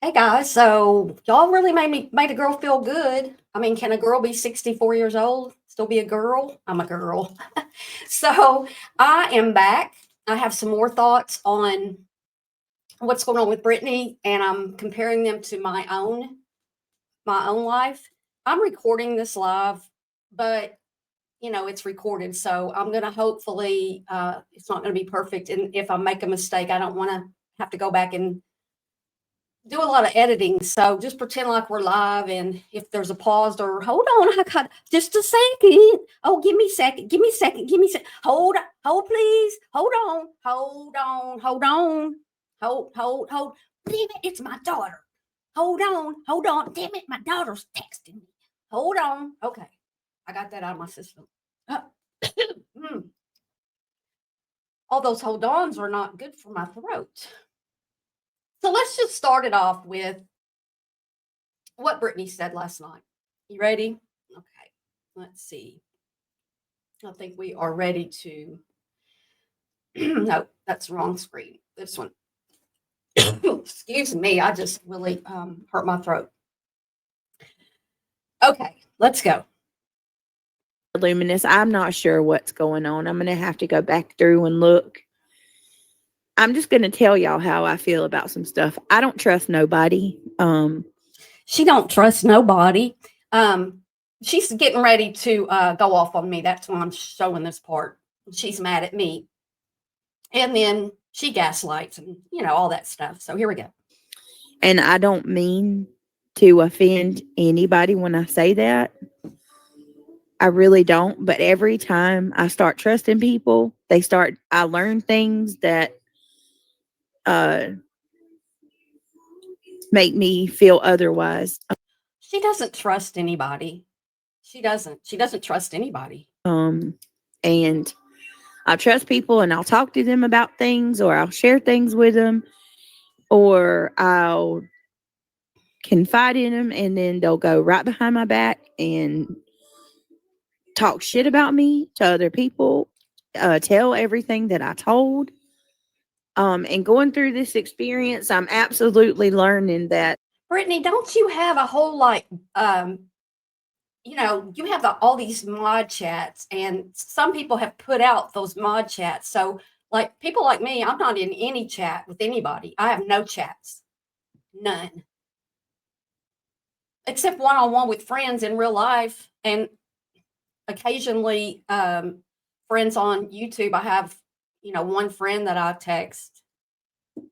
Hey guys, so y'all really made a girl feel good. I mean, can a girl be 64 years old, still be a girl? I'm a girl. So I am back. I have some more thoughts on what's going on with Brittney, and I'm comparing them to my own life. I'm recording this live, but it's recorded, so I'm gonna hopefully it's not gonna be perfect. And if I make a mistake, I don't want to have to go back and do a lot of editing. So just pretend like we're live. And if there's a pause or hold on, I got just a second. Oh, give me a second. Give me a second. Give me a second. Hold, please. Hold on. Hold on. Hold on. Hold. Damn it, it's my daughter. Hold on. Hold on. Damn it, my daughter's texting me. Hold on. Okay. I got that out of my system. All those hold ons are not good for my throat. So let's just start it off with what Brittney said last night. You ready? Okay, let's see. I think we are ready to. No, that's the wrong screen. This one. Excuse me. I just really hurt my throat. Okay, let's go. Luminous. I'm not sure what's going on. I'm going to have to go back through and look. I'm just going to tell y'all how I feel about some stuff. I don't trust nobody. She don't trust nobody. She's getting ready to go off on me. That's why I'm showing this part. She's mad at me. And then she gaslights and, all that stuff. So here we go. And I don't mean to offend anybody when I say that. I really don't. But every time I start trusting people, I learn things that make me feel otherwise. She doesn't trust anybody. She doesn't trust anybody. And I trust people and I'll talk to them about things, or I'll share things with them, or I'll confide in them, and then they'll go right behind my back and talk shit about me to other people, tell everything that I told. And going through this experience, I'm absolutely learning that. Brittney, don't you have a whole you have all these mod chats, and some people have put out those mod chats. So, like people like me, I'm not in any chat with anybody. I have no chats, none, except one-on-one with friends in real life, and occasionally friends on YouTube. I have, one friend that I text.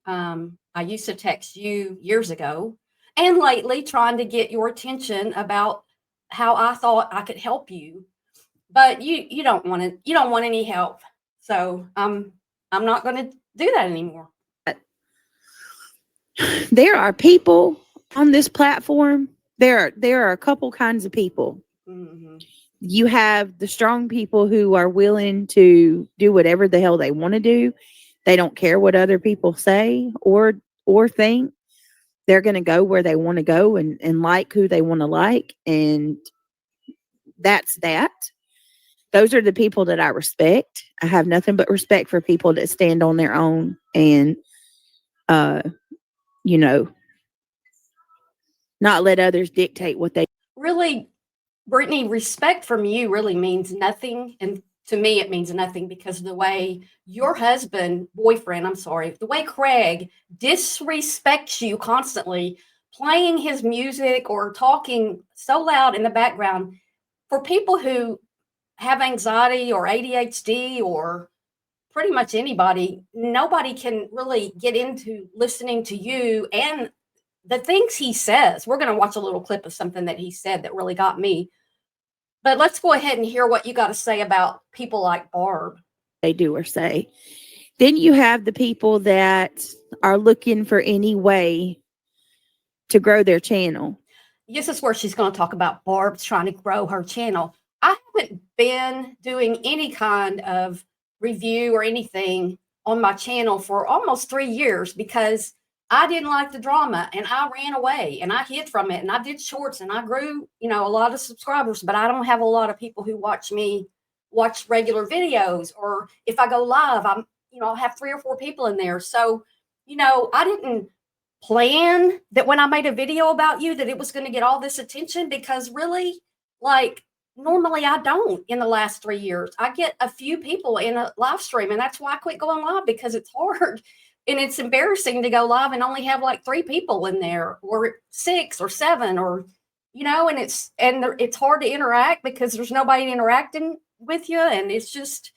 I used to text you years ago, and lately trying to get your attention about how I thought I could help you, but you don't want it. You don't want any help, so I'm not going to do that anymore. There are people on this platform. There are a couple kinds of people. Mm-hmm. You have the strong people who are willing to do whatever the hell they want to do. They don't care what other people say or think. They're going to go where they want to go and like who they want to like. And that's that. Those are the people that I respect. I have nothing but respect for people that stand on their own and, not let others dictate what they really. Brittney, respect from you really means nothing. And to me, it means nothing because of the way your boyfriend, the way Craig disrespects you constantly, playing his music or talking so loud in the background. For people who have anxiety or ADHD or pretty much anybody, nobody can really get into listening to you and the things he says. We're going to watch a little clip of something that he said that really got me. But let's go ahead and hear what you got to say about people like Barb. They do or say. Then you have the people that are looking for any way to grow their channel. This is where she's going to talk about Barb's trying to grow her channel. I haven't been doing any kind of review or anything on my channel for almost 3 years because I didn't like the drama and I ran away and I hid from it and I did shorts and I grew, a lot of subscribers, but I don't have a lot of people who watch regular videos, or if I go live, I'll have 3 or 4 people in there. So, I didn't plan that when I made a video about you that it was going to get all this attention, because really, like, normally I don't. In the last 3 years I get a few people in a live stream, and that's why I quit going live, because it's hard and it's embarrassing to go live and only have like 3 people in there, or 6 or 7, or and it's hard to interact because there's nobody interacting with you, and it's just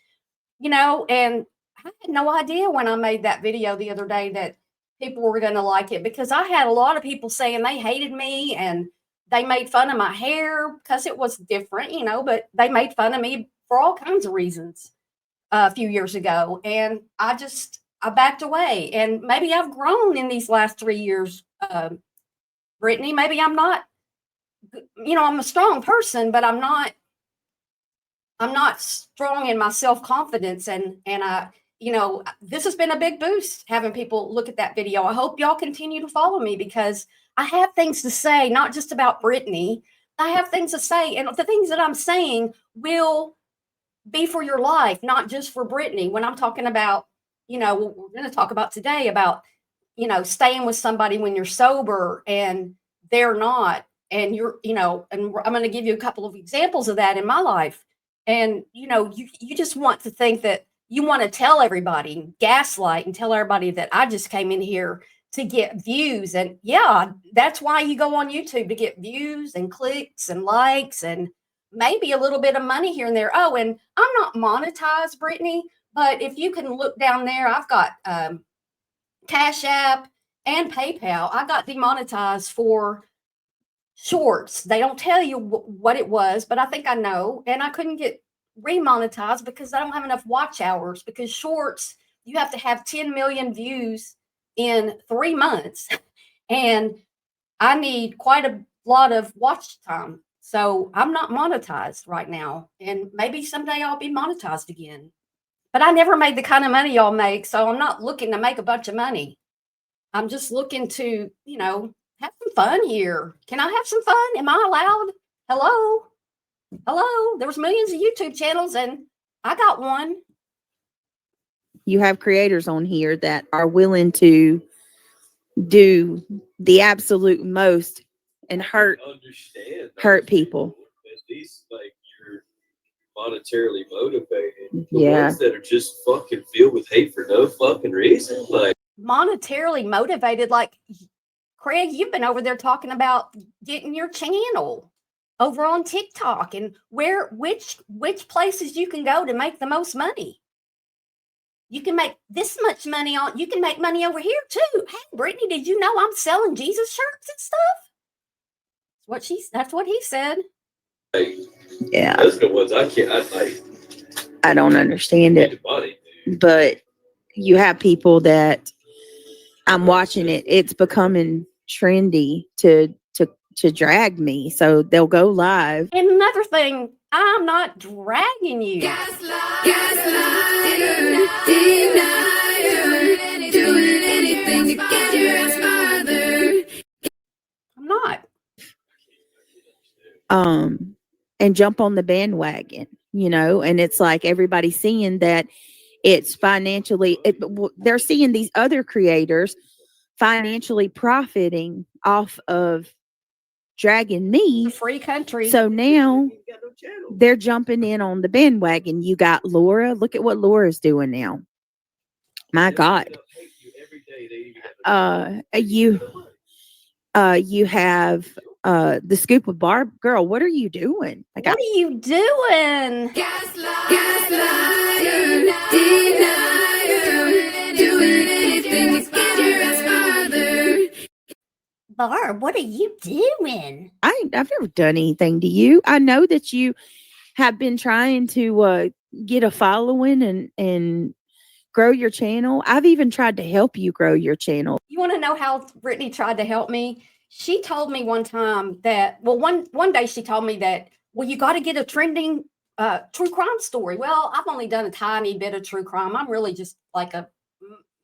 and I had no idea when I made that video the other day that people were going to like it, because I had a lot of people saying they hated me and they made fun of my hair because it was different, but they made fun of me for all kinds of reasons a few years ago. And I backed away. And maybe I've grown in these last 3 years, Brittany. Maybe I'm not, I'm a strong person, but I'm not strong in my self-confidence. And this has been a big boost having people look at that video. I hope y'all continue to follow me, because I have things to say, not just about Brittany. I have things to say, and the things that I'm saying will be for your life, not just for Brittany. When I'm talking about, what we're going to talk about today about, staying with somebody when you're sober and they're not, and and I'm going to give you a couple of examples of that in my life. And, you just want to think that you want to tell everybody, gaslight and tell everybody that I just came in here to get views. And yeah, that's why you go on YouTube, to get views and clicks and likes and maybe a little bit of money here and there. Oh, and I'm not monetized, Brittany, but if you can look down there, I've got Cash App and PayPal. I got demonetized for shorts. They don't tell you what it was, but I think I know. And I couldn't get remonetized because I don't have enough watch hours, because shorts, you have to have 10 million views in 3 months. And I need quite a lot of watch time. So I'm not monetized right now. And maybe someday I'll be monetized again. But I never made the kind of money y'all make. So I'm not looking to make a bunch of money. I'm just looking to, have some fun here. Can I have some fun? Am I allowed? Hello? Hello? There's millions of YouTube channels and I got one. You have creators on here that are willing to do the absolute most and hurt people. At least like you're monetarily motivated. The Yeah. ones that are just fucking filled with hate for no fucking reason. Like Monetarily motivated, like Craig, you've been over there talking about getting your channel over on TikTok and which places you can go to make the most money. You can make this much money you can make money over here too. Hey, Brittany, did you know I'm selling Jesus shirts and stuff? That's what he said. Yeah. Those are the ones I don't understand it. But you have people that I'm watching it. It's becoming trendy to drag me. So they'll go live. And another thing, I'm not dragging you. Gaslighter, denier, doing anything to get your ass farther. I'm not. And jump on the bandwagon, and it's like everybody's seeing that it's financially, they're seeing these other creators financially profiting off of dragging me. It's a free country. So now they're jumping in on the bandwagon. You got Laura. Look at what Laura's doing now. My God. You have the scoop of Barb. Girl, what are you doing? What are you doing? Gaslighter, denier, doing anything to get your ass farther. Barb, what are you doing? I've never done anything to you. I know that you have been trying to get a following and grow your channel. I've even tried to help you grow your channel. You want to know how Brittany tried to help me? She told me one time that, one day she told me that, you got to get a trending true crime story. Well, I've only done a tiny bit of true crime. I'm really just like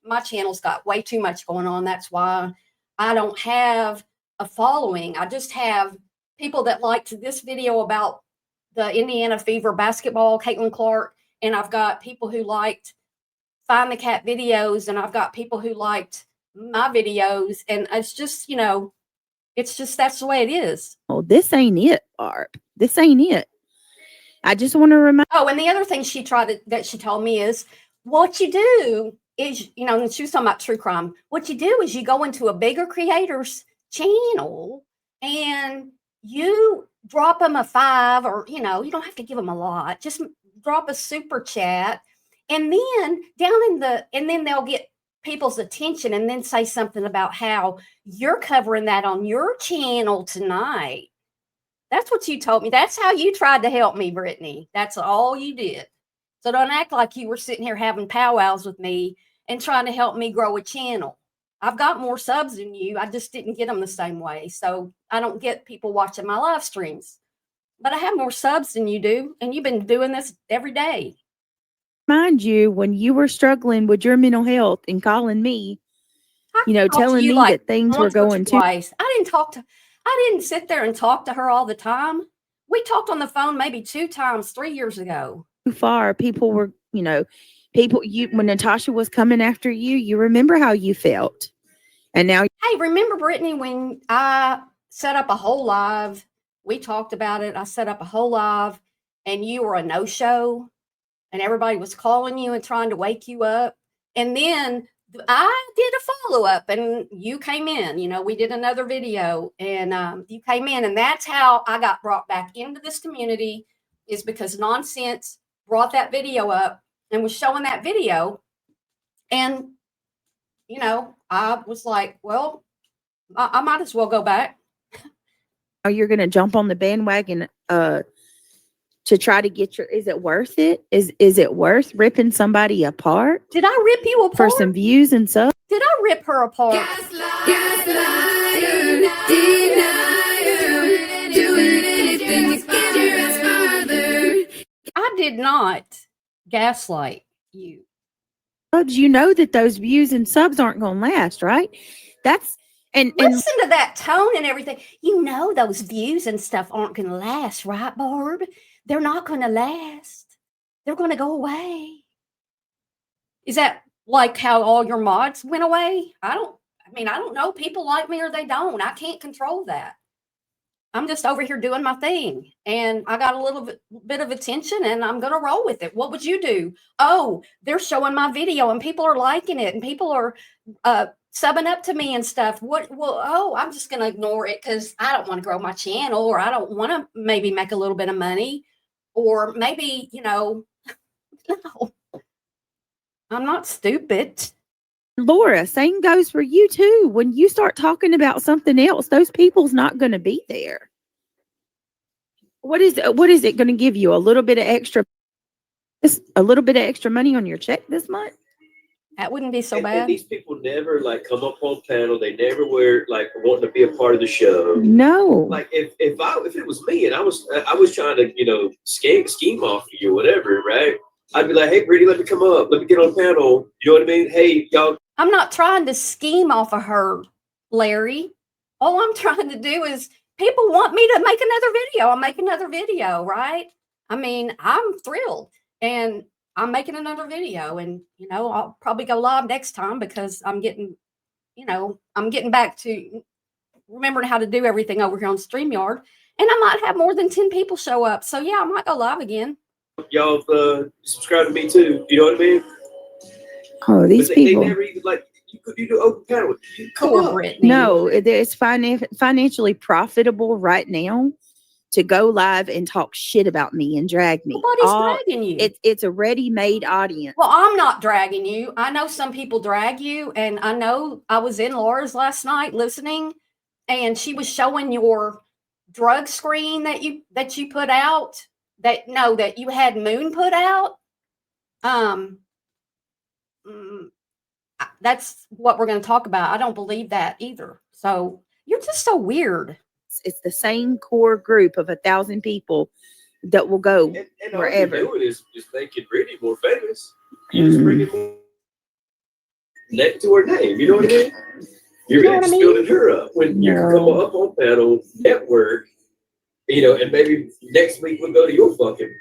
my channel's got way too much going on. That's why I don't have a following. I just have people that liked this video about the Indiana Fever basketball, Caitlin Clark, and I've got people who liked Find the Cat videos, and I've got people who liked my videos, and it's just, it's just that's the way it is. Oh, this ain't it, Barb. This ain't it. I just want to remind. Oh, and the other thing that she told me is what you do is, and she was talking about true crime. What you do is you go into a bigger creator's channel and you drop them a $5, or, you don't have to give them a lot. Just drop a super chat, and then and then they'll get people's attention and then say something about how you're covering that on your channel tonight. That's what you told me. That's how you tried to help me, Brittney. That's all you did. So don't act like you were sitting here having powwows with me and trying to help me grow a channel. I've got more subs than you. I just didn't get them the same way. So I don't get people watching my live streams. But I have more subs than you do. And you've been doing this every day. Mind you, when you were struggling with your mental health and calling me, telling me that things were going too. I didn't sit there and talk to her all the time. We talked on the phone maybe 2 times 3 years ago. Too far. People were, when Natasha was coming after you, you remember how you felt. And now. Hey, remember, Brittney, when I set up a whole live, we talked about it. I set up a whole live and you were a no-show and everybody was calling you and trying to wake you up. And then I did a follow-up and you came in, we did another video and you came in, and that's how I got brought back into this community, is because Nonsense brought that video up and was showing that video. And, I was like, well, I might as well go back. Oh, you're going to jump on the bandwagon to try to get is it worth it? Is it worth ripping somebody apart? Did I rip you apart? For some views and stuff? Did I rip her apart? Gaslighter, denier, doing anything to get your ass farther. I did not gaslight you. Subs, you know that those views and subs aren't going to last, right? That's and listen to that tone and everything. Those views and stuff aren't going to last, right, Barb? They're not going to last. They're going to go away. Is that like how all your mods went away? I don't know. People like me or they don't. I can't control that. I'm just over here doing my thing. And I got a little bit of attention and I'm going to roll with it. What would you do? Oh, they're showing my video and people are liking it and people are subbing up to me and stuff. I'm just going to ignore it because I don't want to grow my channel, or I don't want to maybe make a little bit of money, or maybe, no, I'm not stupid. Laura, same goes for you too. When you start talking about something else, those people's not going to be there. What is it going to give you? A little bit of extra money on your check this month? That wouldn't be so and bad. These people never come up on panel. They never were wanting to be a part of the show. No. If it was me and I was trying to scheme off you or whatever, right? I'd be like, hey, Brittney, let me come up. Let me get on panel. You know what I mean? Hey, y'all. I'm not trying to scheme off of her, Larry. All I'm trying to do is, people want me to make another video. I'll make another video, right? I'm thrilled. And I'm making another video. And, I'll probably go live next time because I'm getting back to remembering how to do everything over here on StreamYard. And I might have more than 10 people show up. So, yeah, I might go live again. Y'all subscribe to me too. You know what I mean? Oh, these people. They never even you do open panel. Poor Brittney. No, it's financially profitable right now to go live and talk shit about me and drag me. Nobody's dragging you. It's a ready-made audience. Well, I'm not dragging you. I know some people drag you, and I know I was in Laura's last night listening, and she was showing your drug screen that you put out. That you had Moon put out. That's what we're going to talk about. I don't believe that either. So you're just so weird. It's the same core group of 1,000 people that will go and wherever. All you're doing is just making Brittney more famous. You just bring it more next to her name. You know what I mean? You're just building her up when you can come up on panel network. And maybe next week we'll go to your fucking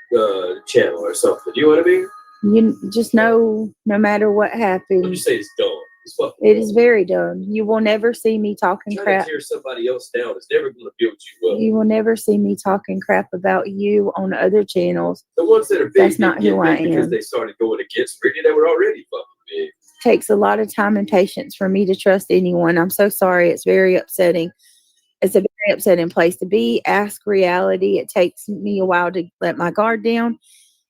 channel or something. You know what I mean? You just know, no matter what happens. Let me say it's done. It's fucking It is dumb. very dumb. You will never see me talking Trying crap. to tear somebody else down is never going to build you up. You will never see me talking crap about you on other channels. The ones that are big, That's not didn't who get I big because am. they started going against Brittney. They were already fucking big. Takes a lot of time and patience for me to trust anyone. I'm so sorry. It's very upsetting. It's a very upsetting place to be. Ask reality. It takes me a while to let my guard down.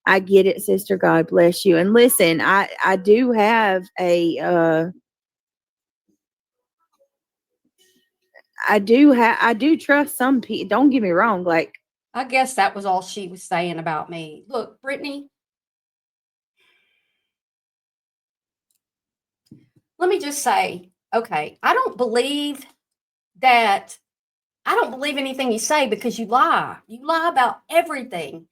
I get it, sister. God bless you. And listen, I do have a I do trust some people. Don't get me wrong. Like, I guess that was all she was saying about me. Look, Brittney, let me just say, okay, I don't believe anything you say because you lie. You lie about everything.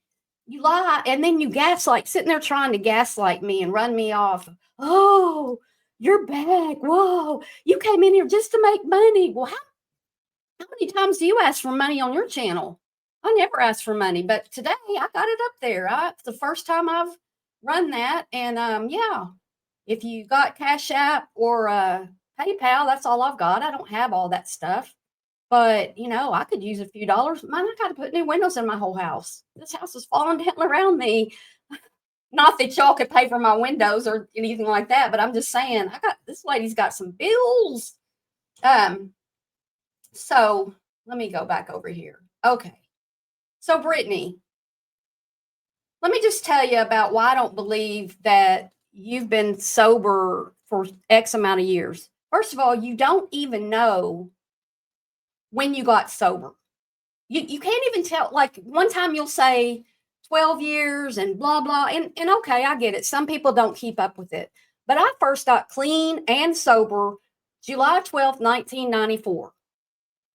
You lie and then you gaslight, sitting there trying to gaslight me and run me off. Oh, you're back. Whoa, you came in here just to make money. Well, how many times do you ask for money on your channel? I never ask for money, but today I got it up there. It's the first time I've run that. And yeah, if you got Cash App or PayPal, that's all I've got. I don't have all that stuff. But, I could use a few dollars. Man, I got to put new windows in my whole house. This house is falling down around me. Not that y'all could pay for my windows or anything like that, but I'm just saying, this lady's got some bills. So let me go back over here. Okay. So Brittney, let me just tell you about why I don't believe that you've been sober for X amount of years. First of all, you don't even know when you got sober. You can't even tell. Like, one time you'll say 12 years and blah, blah. And okay, I get it. Some people don't keep up with it. But I first got clean and sober July 12th, 1994.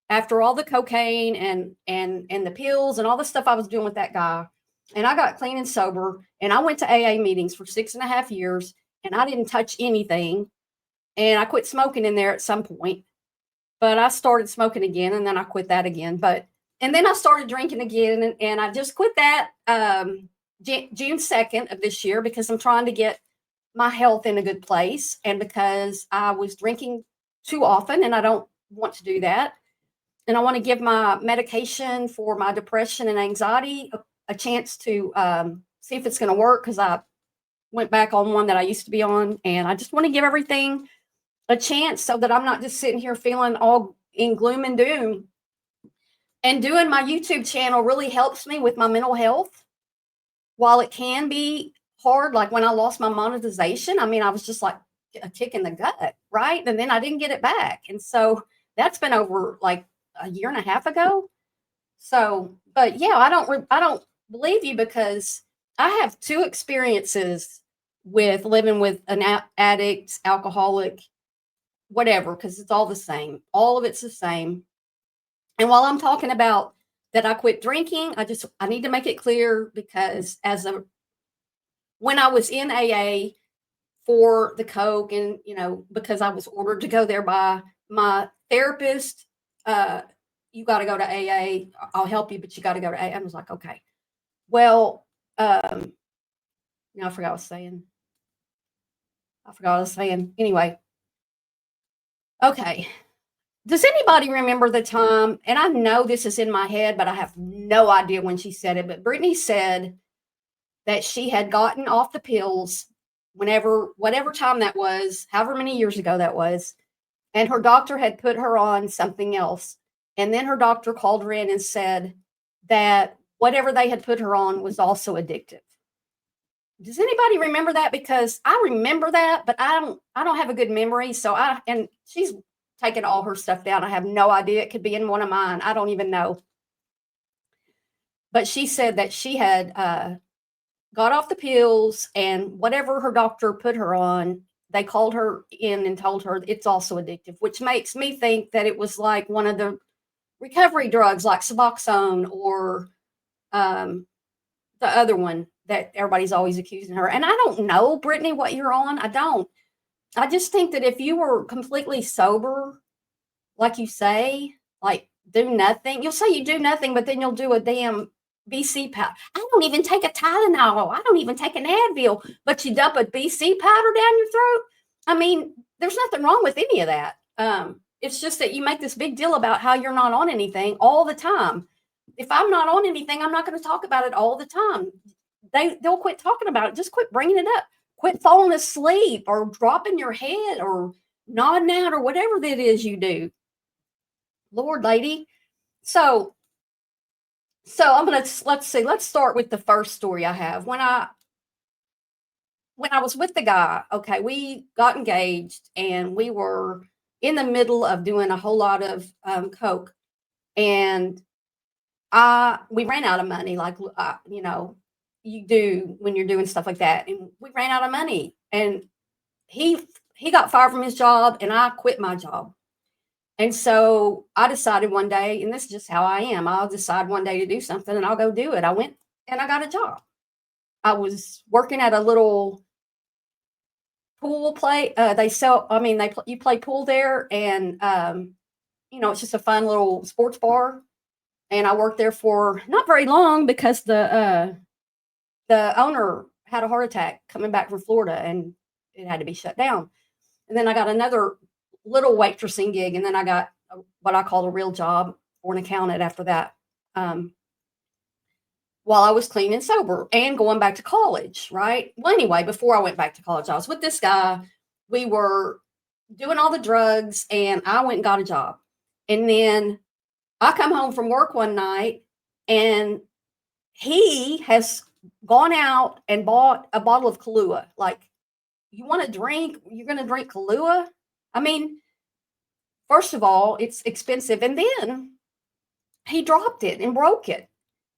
After all the cocaine and the pills and all the stuff I was doing with that guy. And I got clean and sober. And I went to AA meetings for 6.5 years. And I didn't touch anything. And I quit smoking in there at some point. But I started smoking again, and then I quit that again. And then I started drinking again, and I just quit that June 2nd of this year because I'm trying to get my health in a good place, and because I was drinking too often, and I don't want to do that. And I want to give my medication for my depression and anxiety a chance to see if it's going to work, because I went back on one that I used to be on, and I just want to give everything a chance so that I'm not just sitting here feeling all in gloom and doom. And doing my YouTube channel really helps me with my mental health. While it can be hard, like when I lost my monetization, I mean, I was just like a kick in the gut, right? And then I didn't get it back. And so that's been over like a year and a half ago. So, but yeah, I don't believe you, because I have 2 experiences with living with an addict, alcoholic, whatever, because it's all the same. All of it's the same. And while I'm talking about that I quit drinking, I need to make it clear, because when I was in AA for the coke, and because I was ordered to go there by my therapist, you got to go to AA. I'll help you, but you got to go to AA. I was like, okay. Well, now I forgot what I was saying. Anyway. Okay. Does anybody remember the time, and I know this is in my head, but I have no idea when she said it, but Brittney said that she had gotten off the pills whatever time that was, however many years ago that was, and her doctor had put her on something else. And then her doctor called her in and said that whatever they had put her on was also addictive. Does anybody remember that? Because I remember that, but I don't have a good memory. And she's taken all her stuff down. I have no idea. It could be in one of mine. I don't even know. But she said that she had got off the pills, and whatever her doctor put her on, they called her in and told her it's also addictive, which makes me think that it was like one of the recovery drugs like Suboxone or the other one that everybody's always accusing her. And I don't know, Brittney, what you're on. I don't. I just think that if you were completely sober, like you say, like do nothing, you'll say you do nothing, but then you'll do a damn BC powder. I don't even take a Tylenol. I don't even take an Advil, but you dump a BC powder down your throat. I mean, there's nothing wrong with any of that. It's just that you make this big deal about how you're not on anything all the time. If I'm not on anything, I'm not going to talk about it all the time. They'll quit talking about it. Just quit bringing it up. Quit falling asleep or dropping your head or nodding out or whatever that is you do. Lord, lady. So I'm gonna let's start with the first story I have. When I was with the guy, okay, we got engaged and we were in the middle of doing a whole lot of coke, and we ran out of money, like you do when you're doing stuff like that, and we ran out of money, and he got fired from his job, and I quit my job. And so I decided one day, and this is just how I am, I'll decide one day to do something and I'll go do it. I went and I got a job. I was working at a little pool play. You play pool there, and it's just a fun little sports bar. And I worked there for not very long because the owner had a heart attack coming back from Florida, and it had to be shut down. And then I got another little waitressing gig, and then I got what I call a real job for an accountant after that. While I was clean and sober and going back to college, right? Well, anyway, before I went back to college, I was with this guy. We were doing all the drugs, and I went and got a job. And then I come home from work one night, and he has gone out and bought a bottle of Kahlua. Like, you want to drink? You're going to drink Kahlua? I mean, first of all, it's expensive. And then he dropped it and broke it.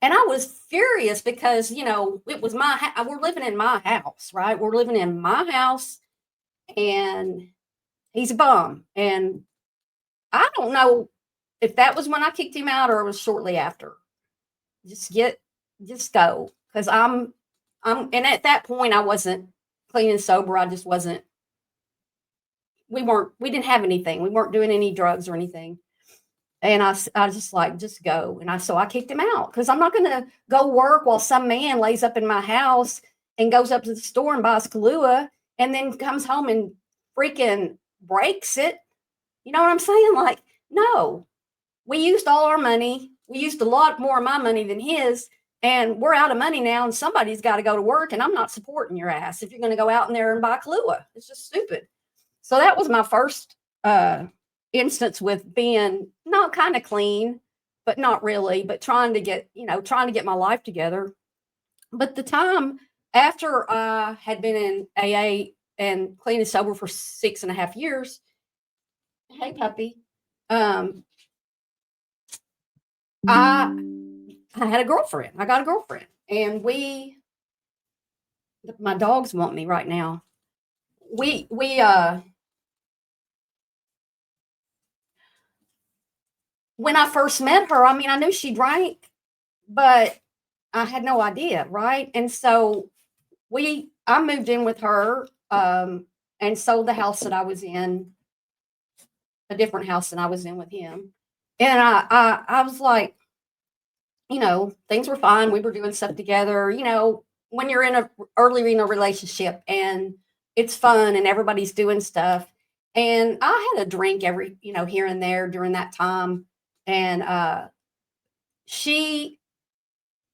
And I was furious because, it was we're living in my house, right? We're living in my house, and he's a bum. And I don't know if that was when I kicked him out or it was shortly after. Just go. Because and at that point I wasn't clean and sober. I just wasn't, we didn't have anything. We weren't doing any drugs or anything. And I was just like, just go. And so I kicked him out because I'm not going to go work while some man lays up in my house and goes up to the store and buys Kahlua and then comes home and freaking breaks it. You know what I'm saying? Like, no, we used all our money. We used a lot more of my money than his, and we're out of money now, and somebody's got to go to work, and I'm not supporting your ass if you're going to go out in there and buy Kahlua. It's just stupid. So that was my first instance with being not kind of clean, but not really, but trying to get my life together. But the time after I had been in AA and clean and sober for 6.5 years, hey puppy, I had a girlfriend. I got a girlfriend, and my dogs want me right now. When I first met her, I mean, I knew she drank, but I had no idea, right? And so I moved in with her and sold the house that I was in, a different house than I was in with him. And I was like, things were fine. We were doing stuff together. When you're early in a relationship and it's fun and everybody's doing stuff. And I had a drink every, here and there during that time. And she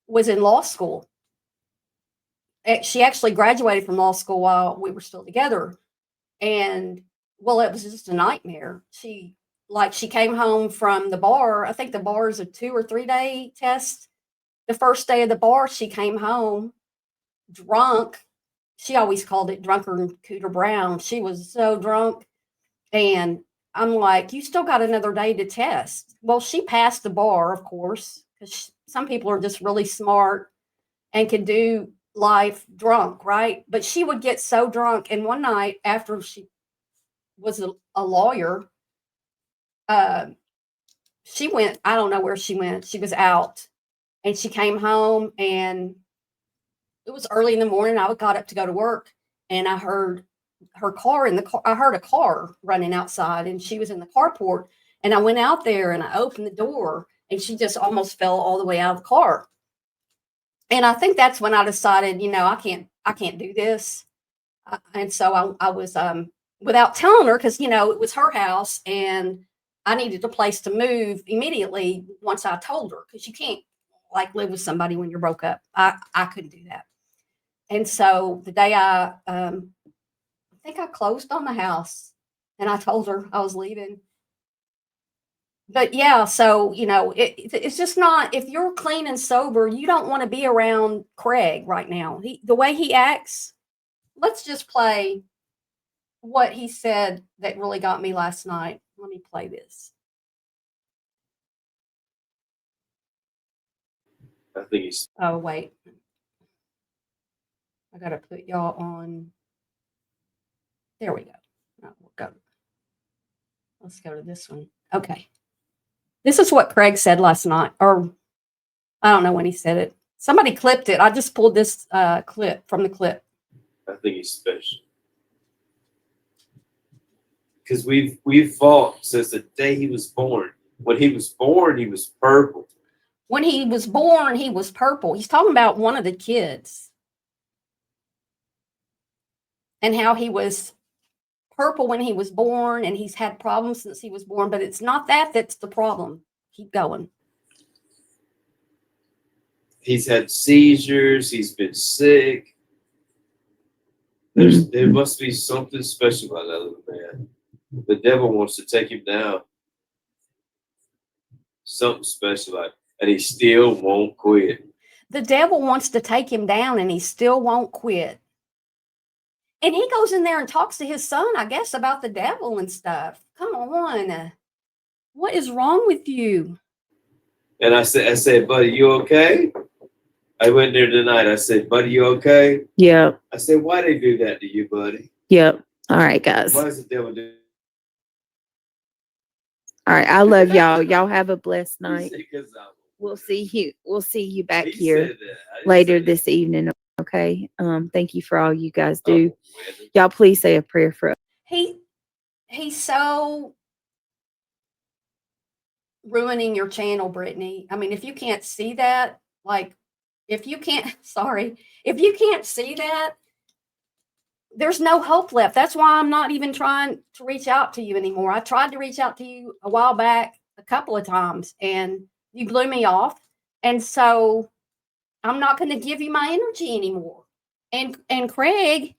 was in law school. She actually graduated from law school while we were still together. And well, it was just a nightmare. She came home from the bar. I think the bar is a 2 or 3 day test. The first day of the bar, she came home drunk. She always called it drunker than Cooter Brown. She was so drunk. And I'm like, you still got another day to test. Well, she passed the bar, of course, because some people are just really smart and can do life drunk, right? But she would get so drunk. And one night after she was a lawyer, she went, I don't know where she went. She was out, and she came home, and it was early in the morning. I got up to go to work, and I heard her car I heard a car running outside, and she was in the carport. And I went out there and I opened the door, and she just almost fell all the way out of the car. And I think that's when I decided, I can't do this. And so I was without telling her, because, it was her house and I needed a place to move immediately once I told her, because you can't like live with somebody when you're broke up. I couldn't do that. And so the day I think I closed on the house and I told her I was leaving. But yeah, so, it's just not, if you're clean and sober, you don't want to be around Craig right now. The way he acts, let's just play what he said that really got me last night. Let me play this. I think he's. Oh, wait. I got to put y'all on. There we go. No, we'll go. Let's go to this one. Okay. This is what Craig said last night, or I don't know when he said it. Somebody clipped it. I just pulled this clip from the clip. I think he's special. Because we've fought since the day he was born. When he was born, he was purple. When he was born, he was purple. He's talking about one of the kids and how he was purple when he was born, and he's had problems since he was born, but it's not that's the problem. Keep going. He's had seizures. He's been sick. There must be something special about that little man. The devil wants to take him down. Something special, and he still won't quit. The devil wants to take him down, and he still won't quit. And he goes in there and talks to his son, I guess, about the devil and stuff. Come on. What is wrong with you? And I said, buddy, you okay? I went there tonight. I said, buddy, you okay? Yep. I said, why they do that to you, buddy? Yep. All right, guys. Why does the devil do? All right. I love y'all. Y'all have a blessed night. He said, We'll see you back he here said that. I didn't later say this evening. Okay. Thank you for all you guys that. do. Oh, Y'all please say a prayer for us. He's so ruining your channel, Brittney. I mean, if you can't see that, if you can't see that, there's no hope left. That's why I'm not even trying to reach out to you anymore. I tried to reach out to you a while back, a couple of times, and you blew me off. And so I'm not going to give you my energy anymore. And Craig,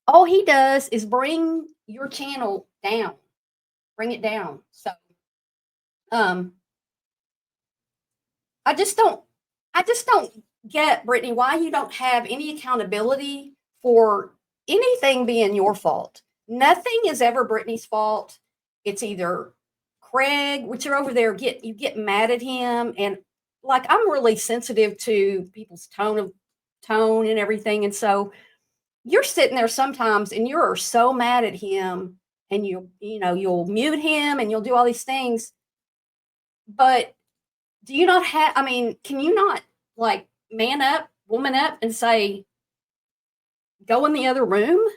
all he does is bring your channel down, bring it down. So, I just don't get, Brittney, why you don't have any accountability for anything being your fault. Nothing is ever Brittney's fault. It's either Craig, which you're over there, you get mad at him. And like, I'm really sensitive to people's tone and everything. And so you're sitting there sometimes and you're so mad at him, and you'll mute him and you'll do all these things. But do you not have, can you not like man up, woman up and say, go in the other room?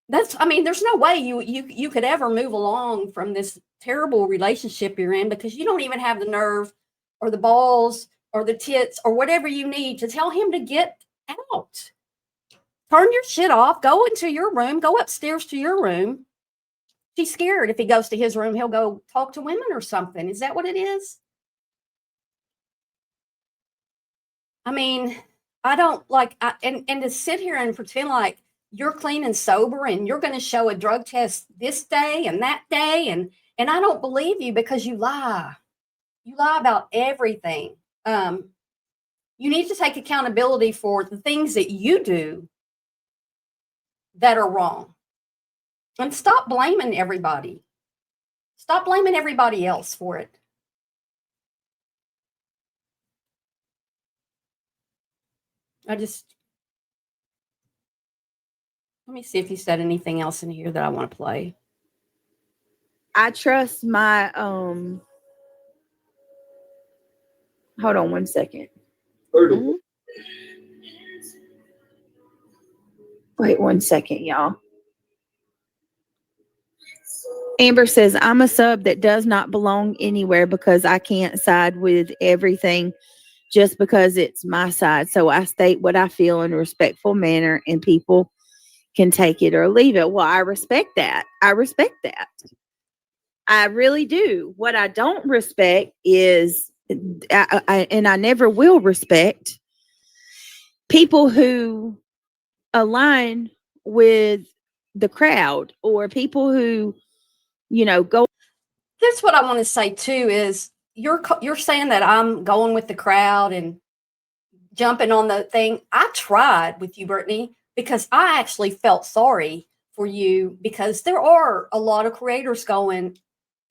There's no way you could ever move along from this terrible relationship you're in, because you don't even have the nerve or the balls or the tits or whatever you need to tell him to get out. Turn your shit off, go into your room, go upstairs to your room. He's scared if he goes to his room, he'll go talk to women or something. Is that what it is? I don't like, and to sit here and pretend like you're clean and sober and you're going to show a drug test this day and that day. And I don't believe you, because you lie. You lie about everything. You need to take accountability for the things that you do that are wrong. And stop blaming everybody. Stop blaming everybody else for it. Let me see if you said anything else in here that I want to play. I trust my hold on one second. Wait 1 second, y'all. Amber says, I'm a sub that does not belong anywhere because I can't side with everything just because it's my side. So I state what I feel in a respectful manner, and people can take it or leave it. Well, I respect that. I respect that. I really do. What I don't respect is, and I never will respect people who align with the crowd, or people who, go. That's what I want to say too, is you're saying that I'm going with the crowd and jumping on the thing. I tried with you, Brittney, because I actually felt sorry for you, because there are a lot of creators going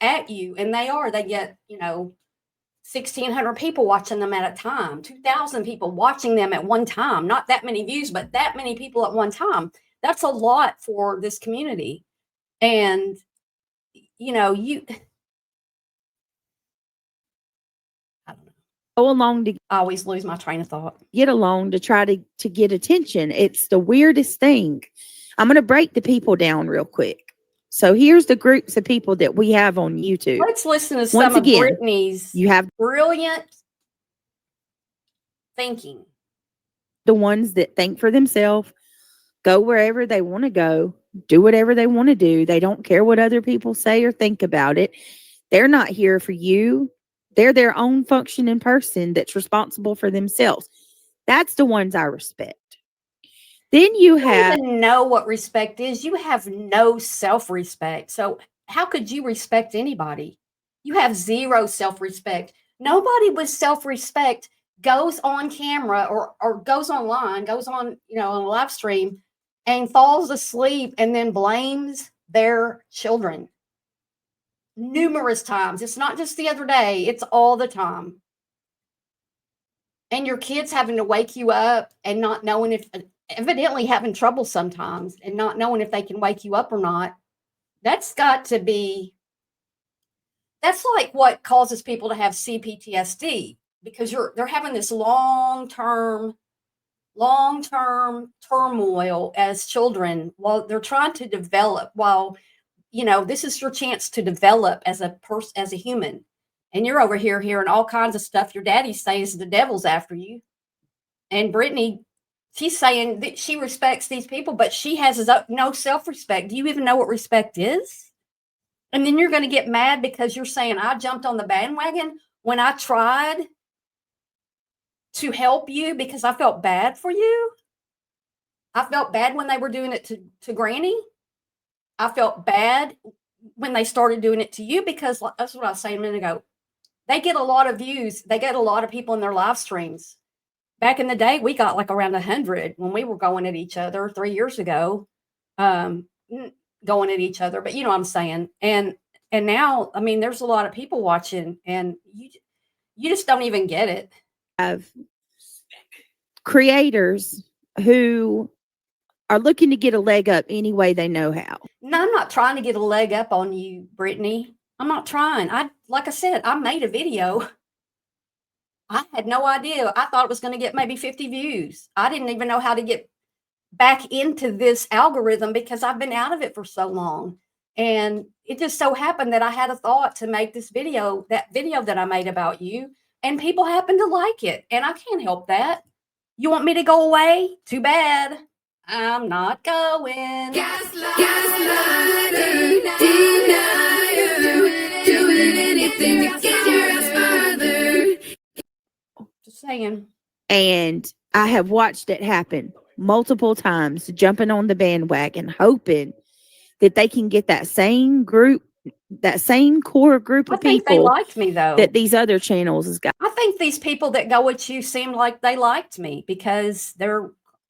at you, and they get 1,600 people watching them at a time, 2,000 people watching them at one time, not that many views, but that many people at one time. That's a lot for this community. And you I don't know. Go along to I always lose my train of thought. get along to try to get attention. It's the weirdest thing. I'm going to break the people down real quick. So here's the groups of people that we have on YouTube. Let's listen to some Once of again, Brittney's You have brilliant thinking. the ones that think for themselves, go wherever they want to go, do whatever they want to do. They don't care what other people say or think about it. They're not here for you. They're their own functioning person that's responsible for themselves. That's the ones I respect. Then you You don't have even know what respect is. You have no self-respect. So how could you respect anybody? You have zero self-respect. Nobody with self-respect goes on camera or goes online, goes on, on a live stream and falls asleep and then blames their children. Numerous times. It's not just the other day, it's all the time. And your kids having to wake you up and not knowing if, evidently having trouble sometimes and not knowing if they can wake you up or not. That's got to be, that's like what causes people to have CPTSD, because they're having this long-term turmoil as children while they're trying to develop, this is your chance to develop as a person, as a human. And you're over here hearing all kinds of stuff your daddy says the devil's after you. And Brittney, she's saying that she respects these people, but she has no self-respect. Do you even know what respect is? And then you're going to get mad because you're saying I jumped on the bandwagon when I tried to help you because I felt bad for you. I felt bad when they were doing it to Granny. I felt bad when they started doing it to you, because that's what I was saying a minute ago. They get a lot of views. They get a lot of people in their live streams. Back in the day, we got like around 100 when we were going at each other 3 years ago, going at each other. But you know what I'm saying? And now, I mean, there's a lot of people watching, and you just don't even get it. Have creators who are looking to get a leg up any way they know how. No, I'm not trying to get a leg up on you, Brittney. I'm not trying. Like I said, I made a video. I had no idea. I thought it was going to get maybe 50 views. I didn't even know how to get back into this algorithm because I've been out of it for so long. And it just so happened that I had a thought to make this video, that video that I made about you, and people happen to like it. And I can't help that. You want me to go away? Too bad. I'm not going. Gaslighter, denier, doing anything to get your ass further. Just saying. And I have watched it happen multiple times, jumping on the bandwagon, hoping that they can get that same group, that same core group I of think they people liked me, though. that these other channels has got. I think these people that go with you seem like they liked me because they're,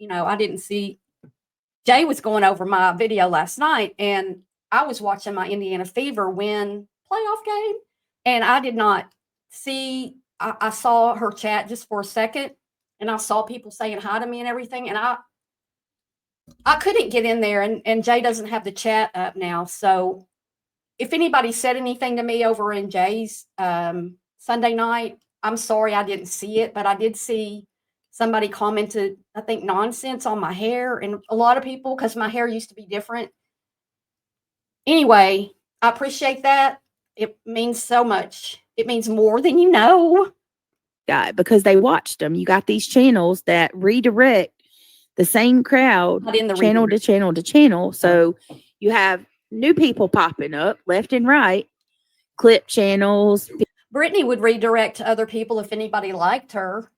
I didn't see. Jay was going over my video last night, and I was watching my Indiana Fever win playoff game, and I did not see. I saw her chat just for a second, and I saw people saying hi to me and everything, and I couldn't get in there, and Jay doesn't have the chat up now. So if anybody said anything to me over in Jay's Sunday night, I'm sorry I didn't see it, but I did see somebody commented, I think, nonsense on my hair, and a lot of people, because my hair used to be different. Anyway, I appreciate that. It means so much. It means more than you know. Guy, because they watched them. You got these channels that redirect the same crowd, Not in the channel reading. to channel to channel. So you have new people popping up left and right, clip channels. Brittney would redirect to other people if anybody liked her.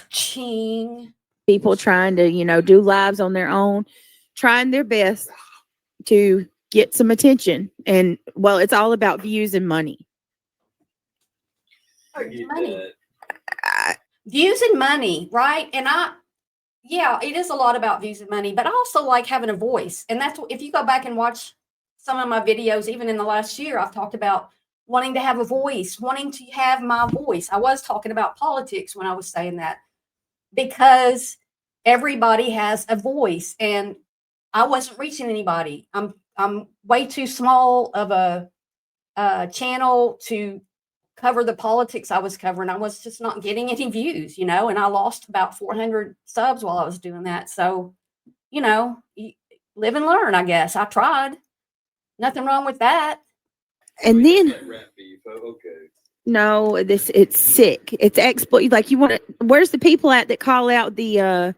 Ching. People trying to, do lives on their own, trying their best to get some attention. And well, it's all about views and money. I get Money. that. Views and money, right? And yeah, it is a lot about views and money, but I also like having a voice. And that's if you go back and watch some of my videos, even in the last year, I've talked about wanting to have a voice, wanting to have my voice. I was talking about politics when I was saying that, because everybody has a voice and I wasn't reaching anybody. I'm way too small of a channel to cover the politics I was covering. I was just not getting any views, and I lost about 400 subs while I was doing that. So, live and learn, I guess. I tried. Nothing wrong with that. And then Like rap beef. Oh, okay. no, it's sick. It's exploit. Like you want to. Where's the people at that call out the?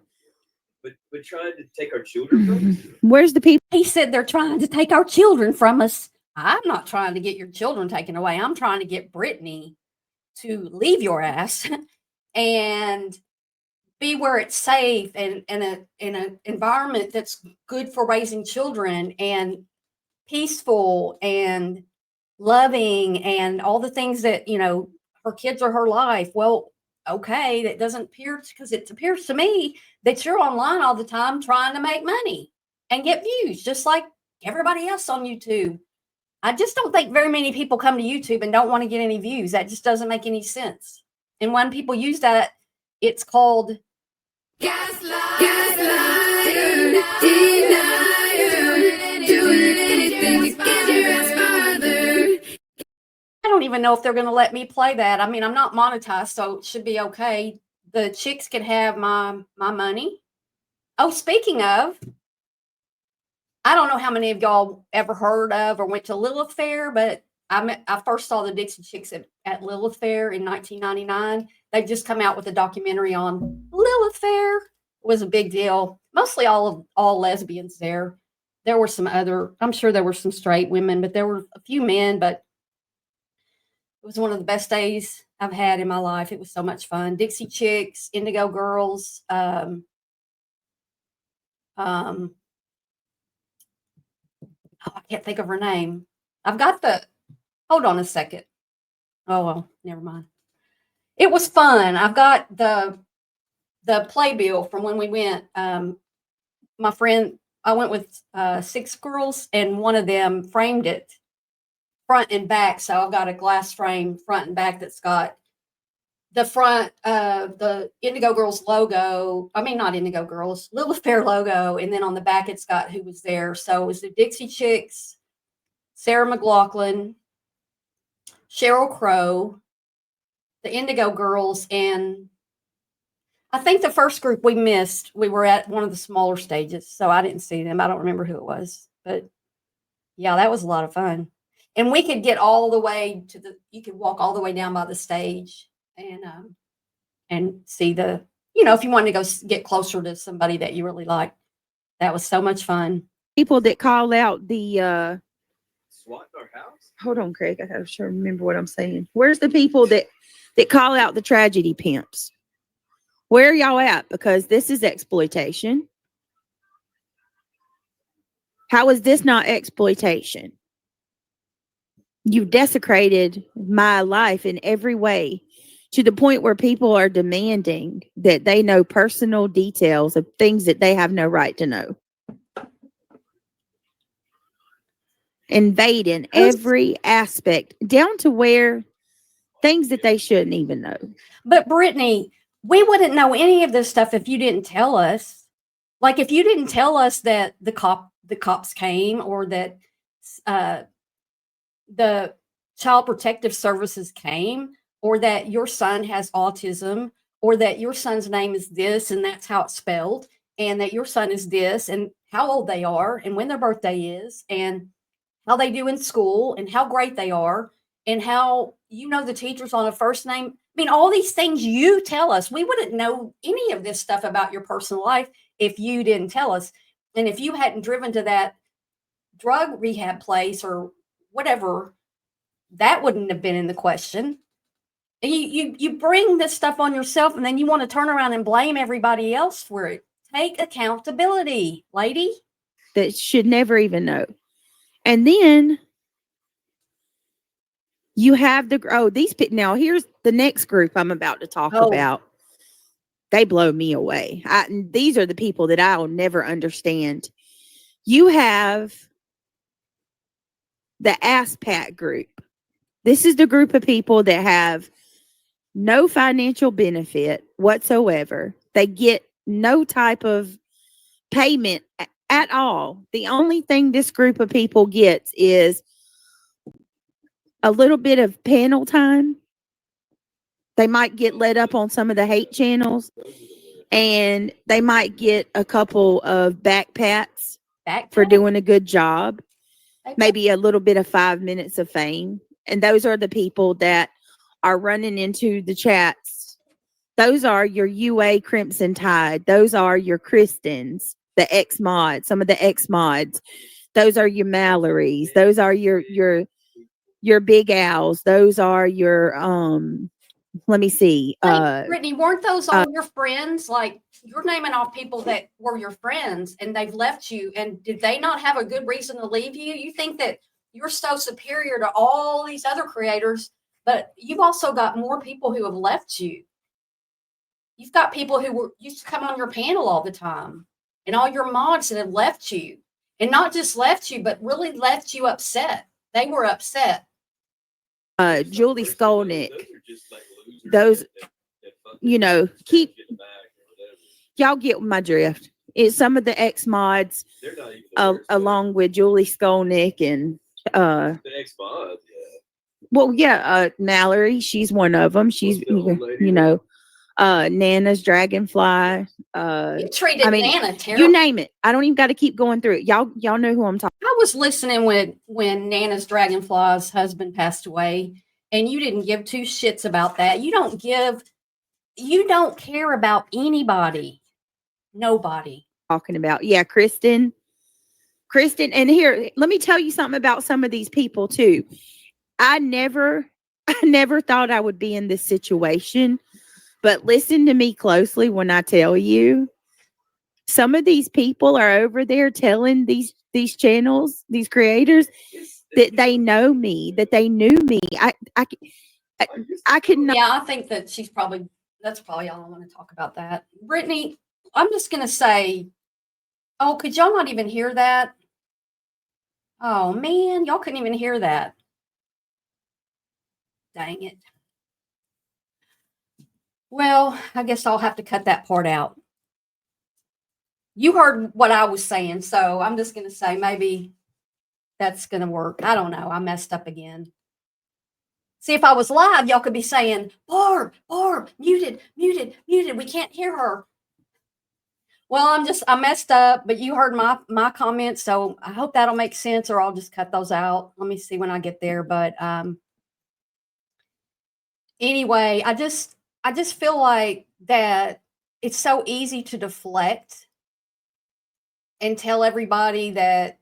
But trying to take our children from us? Where's the people? He said they're trying to take our children from us. I'm not trying to get your children taken away. I'm trying to get Brittney to leave your ass and be where it's safe and in an environment that's good for raising children and peaceful and loving and all the things that, her kids are her life. Well, okay, that doesn't appear, because it appears to me that you're online all the time trying to make money and get views, just like everybody else on YouTube. I just don't think very many people come to YouTube and don't want to get any views. That just doesn't make any sense. And when people use that, it's called Gaslighter, denier, doing anything to get your ass farther. I don't even know if they're going to let me play that. I mean, I'm not monetized, so it should be okay. The chicks can have my money. Oh, speaking of, I don't know how many of y'all ever heard of or went to Lilith Fair, but I first saw the Dixie Chicks at Lilith Fair in 1999. They just come out with a documentary on Lilith Fair. It was a big deal. Mostly all lesbians there. There were some I'm sure there were some straight women, but there were a few men, but it was one of the best days I've had in my life. It was so much fun. Dixie Chicks, Indigo Girls, I can't think of her name. Hold on a second. Oh, well, never mind. It was fun. I've got the playbill from when we went. My friend, I went with 6 girls, and one of them framed it front and back. So I've got a glass frame front and back that's got the front, the Indigo Girls logo. I mean, not Indigo Girls, Lilith Fair logo. And then on the back, it's got who was there. So it was the Dixie Chicks, Sarah McLachlan, Sheryl Crow, the Indigo Girls, and I think the first group we missed, we were at one of the smaller stages, so I didn't see them. I don't remember who it was, but yeah, that was a lot of fun. And we could get all the way you could walk all the way down by the stage and see if you wanted to go get closer to somebody that you really liked. That was so much fun. People that call out the SWAT in our house? hold on, Craig. I gotta sure remember what I'm saying. Where's the people that call out the tragedy pimps? Where are y'all at? Because this is exploitation. How is this not exploitation? You've desecrated my life in every way, to the point where people are demanding that they know personal details of things that they have no right to know. Invading every aspect, down to where things that they shouldn't even know. But Brittney, we wouldn't know any of this stuff if you didn't tell us. Like if you didn't tell us that the cops came, or that the Child Protective Services came, or that your son has autism, or that your son's name is this and that's how it's spelled, and that your son is this, and how old they are, and when their birthday is, and how they do in school, and how great they are, and how the teachers on a first name. I mean, all these things you tell us. We wouldn't know any of this stuff about your personal life if you didn't tell us. And if you hadn't driven to that drug rehab place or whatever, that wouldn't have been in the question. And you bring this stuff on yourself, and then you want to turn around and blame everybody else for it. Take accountability, lady. That should never even know. And then you have now here's the next group I'm about to talk about. They blow me away. These are the people that I'll never understand. You have the ass pat group. This is the group of people that have no financial benefit whatsoever. They get no type of payment at all. The only thing this group of people gets is a little bit of panel time. They might get let up on some of the hate channels, and they might get a couple of back pats for doing a good job. Maybe a little bit of 5 minutes of fame. And those are the people that are running into the chats. Those are your UA Crimson Tide. Those are your Kristens, the X mods, some of the X mods. Those are your Mallorys. Those are your Big Owls. Those are your let me see. Brittney, weren't those all your friends? Like, you're naming off people that were your friends and they've left you. And did they not have a good reason to leave you? You think that you're so superior to all these other creators, but you've also got more people who have left you. You've got people who used to come on your panel all the time, and all your mods that have left you, and not just left you, but really left you upset. They were upset. Julie Skolnick. Those, keep, y'all get my drift. It's some of the X mods, along with Julie Skolnick and the X mods. Mallory. She's one of them. She's Nana's Dragonfly. You treated Nana terrible. You name it. I don't even got to keep going through it. Y'all know who I'm talking. I was listening when Nana's Dragonfly's husband passed away. And you didn't give two shits about that. You don't care about anybody. Nobody. Talking about, Kristen. And here, let me tell you something about some of these people too. I never thought I would be in this situation, but listen to me closely when I tell you, some of these people are over there telling these channels, these creators, that they know me, that they knew me. I could not. Yeah, I think that that's probably all I want to talk about that. Brittney, I'm just going to say, could y'all not even hear that? Oh man, y'all couldn't even hear that. Dang it. Well, I guess I'll have to cut that part out. You heard what I was saying, so I'm just going to say maybe that's going to work. I don't know. I messed up again. See, if I was live, y'all could be saying, Barb, muted. We can't hear her. Well, I messed up, but you heard my comments, so I hope that'll make sense, or I'll just cut those out. Let me see when I get there. But anyway, I just feel like that it's so easy to deflect and tell everybody that,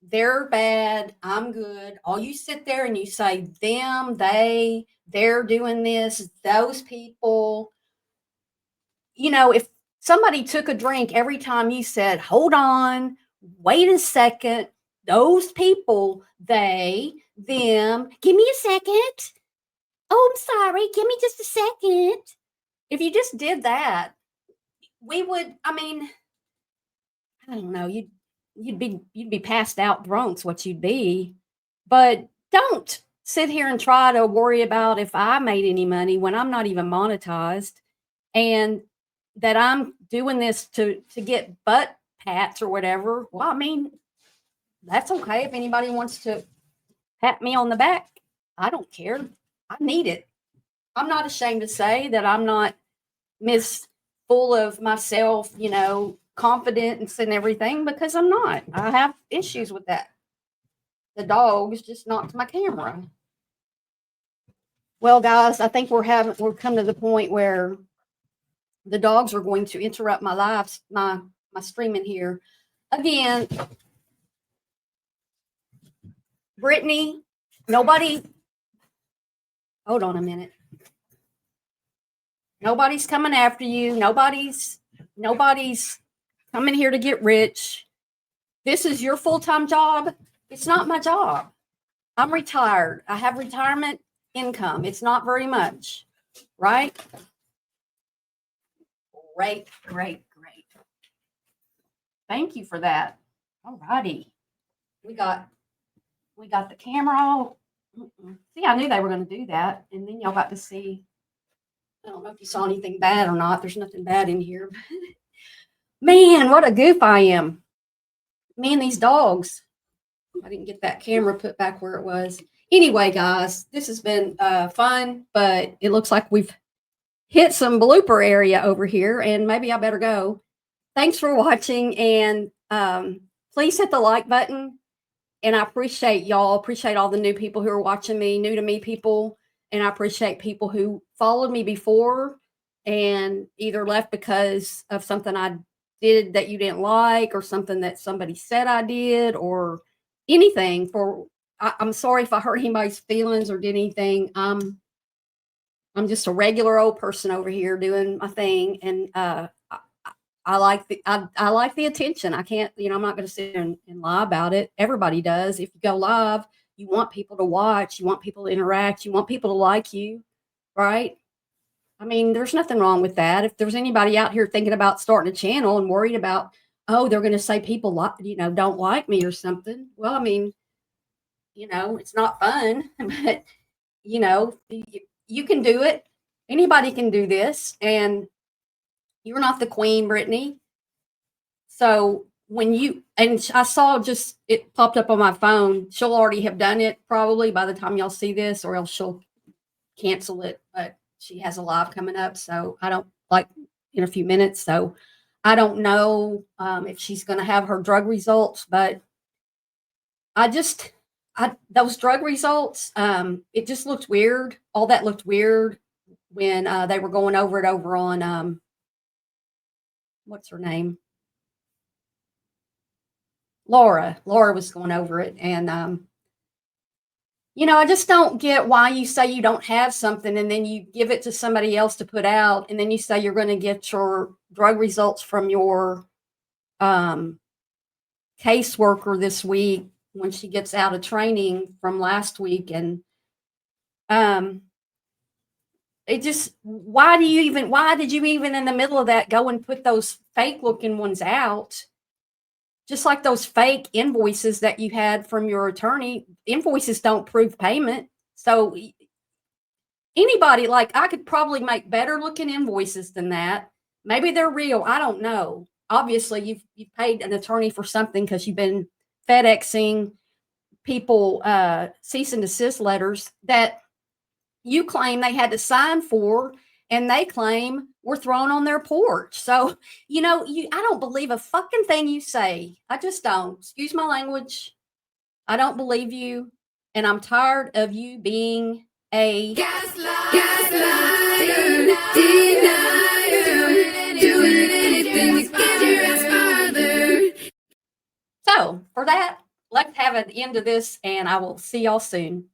they're bad, I'm good. All you sit there and you say them, they're doing this, those people. If somebody took a drink every time you said, hold on, wait a second, those people, they, them, give me a second. Oh, I'm sorry, give me just a second. If you just did that, we would, I don't know, you'd be passed out drunk's what you'd be. But don't sit here and try to worry about if I made any money when I'm not even monetized, and that I'm doing this to get butt pats or whatever. Well, that's okay. If anybody wants to pat me on the back, I don't care. I need it. I'm not ashamed to say that I'm not Miss Full of myself, confidence and everything, because I'm not. I have issues with that. The dogs just knocked my camera. Well, guys, I think we're come to the point where The dogs are going to interrupt my lives, my streaming here. Again, Brittney, nobody, hold on a minute. Nobody's coming after you. Nobody's coming here to get rich. This is your full-time job. It's not my job. I'm retired. I have retirement income. It's not very much, right? Great. Thank you for that. All righty. We got the camera all. See, I knew they were going to do that. And then y'all got to see. I don't know if you saw anything bad or not. There's nothing bad in here. Man, what a goof I am. Me and these dogs. I didn't get that camera put back where it was. Anyway, guys, this has been fun, but it looks like we've hit some blooper area over here, and maybe I better go. Thanks for watching, and please hit the like button. And I appreciate y'all, appreciate all the new people who are watching me, new to me people, and I appreciate people who followed me before and either left because of something I did that you didn't like, or something that somebody said I did, or anything. I'm sorry if I hurt anybody's feelings or did anything. I'm just a regular old person over here doing my thing, and I like the attention. I can't, I'm not going to sit and lie about it. Everybody does. If you go live, you want people to watch, you want people to interact, you want people to like you, right? I mean, there's nothing wrong with that. If there's anybody out here thinking about starting a channel and worried about, oh, they're going to say people don't like me or something. Well, I mean, it's not fun, but you can do it. Anybody can do this, and you're not the queen, Brittney. So I saw it popped up on my phone. She'll already have done it probably by the time y'all see this, or else she'll cancel it. But she has a live coming up, so I don't in a few minutes. So I don't know if she's going to have her drug results, but those drug results, it just looked weird. All that looked weird when they were going over it over on what's her name? Laura was going over it. And, I just don't get why you say you don't have something and then you give it to somebody else to put out. And then you say you're going to get your drug results from your caseworker this week when she gets out of training from last week. And why did you even in the middle of that go and put those fake looking ones out? Just like those fake invoices that you had from your attorney. Invoices don't prove payment. So anybody, I could probably make better looking invoices than that. Maybe they're real. I don't know. Obviously, you've paid an attorney for something because you've been FedExing people cease and desist letters that you claim they had to sign for, and they claim were thrown on their porch. So, I don't believe a fucking thing you say. I just don't. Excuse my language. I don't believe you. And I'm tired of you being a gaslighter, denier, doing anything to get your ass farther. So for that, let's have an end to this, and I will see y'all soon.